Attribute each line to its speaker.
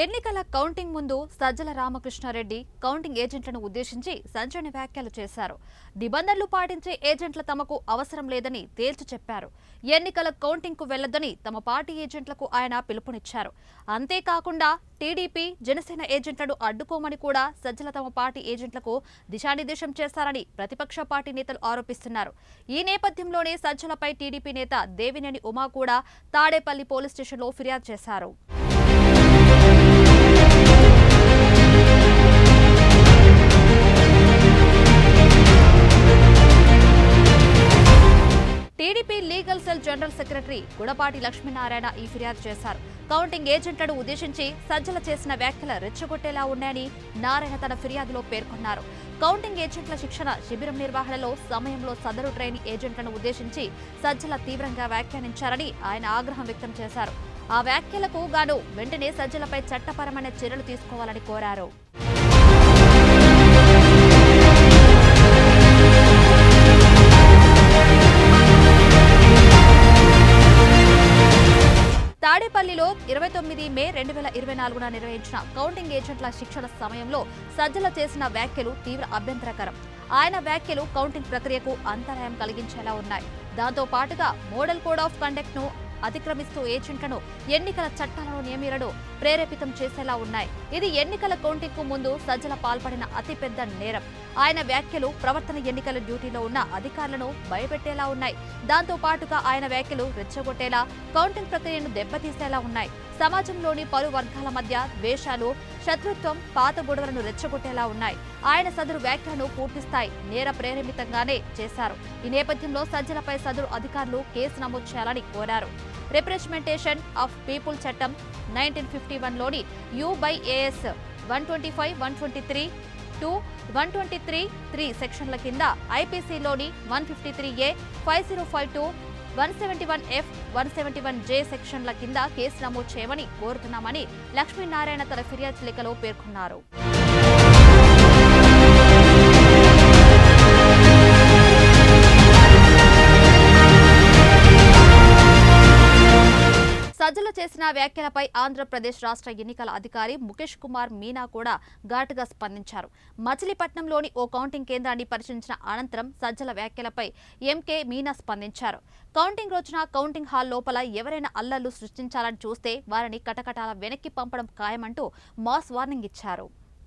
Speaker 1: ఎన్నికల కౌంటింగ్ ముందు సజ్జల రామకృష్ణారెడ్డి కౌంటింగ్ ఏజెంట్లను ఉద్దేశించి సంచలన వ్యాఖ్యలు చేశారు. నిబంధనలు పాటించే ఏజెంట్ల తమకు అవసరం లేదని తేల్చి చెప్పారు. ఎన్నికల కౌంటింగ్ కు వెళ్లొద్దని తమ పార్టీ ఏజెంట్లకు ఆయన పిలుపునిచ్చారు. అంతేకాకుండా టీడీపీ, జనసేన ఏజెంట్లను అడ్డుకోమని కూడా సజ్జల తమ పార్టీ ఏజెంట్లకు దిశానిర్దేశం చేశారని ప్రతిపక్ష పార్టీ నేతలు ఆరోపిస్తున్నారు. ఈ నేపథ్యంలోనే సజ్జలపై టీడీపీ నేత దేవినేని ఉమా కూడా తాడేపల్లి పోలీస్ స్టేషన్లో ఫిర్యాదు చేశారు. TDP legal cell general secretary Gudapati Lakshminarayana ఈ ఫిర్యాదు చేశారు. కౌంటింగ్ ఏజెంట్లను ఉద్దేశించి సజ్జల చేసిన వ్యాఖ్యలు రెచ్చగొట్టేలా ఉన్నాయని నారాయణ తన ఫిర్యాదులో పేర్కొన్నారు. కౌంటింగ్ ఏజెంట్ల శిక్షణ శిబిరం నిర్వహణలో సమయంలో సదరు ట్రైన్ ఏజెంట్లను ఉద్దేశించి సజ్జల తీవ్రంగా వ్యాఖ్యానించారని ఆయన ఆగ్రహం వ్యక్తం చేశారు. ఆ వ్యాఖ్యలకు గాను వెంటనే సజ్జలపై చట్టపరమైన చర్యలు తీసుకోవాలని కోరారు. తాడేపల్లిలో 29 మే 2024న నిర్వహించిన కౌంటింగ్ ఏజెంట్ల శిక్షణ సమయంలో సజ్జల చేసిన వ్యాఖ్యలు తీవ్ర అభ్యంతరకరం. ఆయన వ్యాఖ్యలు కౌంటింగ్ ప్రక్రియకు అంతరాయం కలిగించేలా ఉన్నాయి. దాంతో పాటుగా మోడల్ కోడ్ ఆఫ్ కండక్ట్ ను అతిక్రమిస్తూ ఏజెంట్లను ఎన్నికల చట్టాలను నియమీలను ప్రేరేపితం చేసేలా ఉన్నాయి. ఇది ఎన్నికల కౌంటింగ్ కు ముందు సజ్జల పాల్పడిన అతిపెద్ద నేరం. ఆయన వ్యాఖ్యలు ప్రవర్తన ఎన్నికల డ్యూటీలో ఉన్న అధికారులను భయపెట్టేలా ఉన్నాయి. దాంతో పాటుగా ఆయన వ్యాఖ్యలు రెచ్చగొట్టేలా, కౌంటింగ్ ప్రక్రియను దెబ్బతీసేలా ఉన్నాయి. సమాజంలోని పలు వర్గాల మధ్య ద్వేషాలు, శత్రుత్వం, పాత గొడవలను రెచ్చగొట్టేలా ఉన్నాయి. ఆయన సదరు వ్యాఖ్యలను పూర్తిస్థాయి నేర ప్రేరేపితంగానే చేశారు. ఈ నేపథ్యంలో సజ్జలపై సదరు అధికారులు కేసు నమోదు చేయాలని కోరారు. రిప్రజెంటేషన్ ఆఫ్ పీపుల్ చట్టం 1951లోని U/AS 125, 123, 2, 123(3) సెక్షన్ల కింద, ఐపీసీలోని 153A, 5052, 171F, 171J సెక్షన్ల కింద కేసు నమోదు చేయమని కోరుతున్నామని లక్ష్మీనారాయణ తన ఫిర్యాదు లేఖలో పేర్కొన్నారు. సజ్జల చేసిన వ్యాఖ్యలపై ఆంధ్రప్రదేశ్ రాష్ట్ర ఎన్నికల అధికారి ముఖేష్ కుమార్ మీనా కూడా ఘాటుగా స్పందించారు. మచిలీపట్నంలోని ఓ కౌంటింగ్ కేంద్రాన్ని పరిశీలించిన అనంతరం సజ్జల వ్యాఖ్యలపై ఎంకే మీనా స్పందించారు. కౌంటింగ్ రోజున కౌంటింగ్ హాల్ లోపల ఎవరైనా అల్లర్లు సృష్టించాలని చూస్తే వారిని కటకటాల వెనక్కి పంపడం ఖాయమంటూ మాస్ వార్నింగ్ ఇచ్చారు.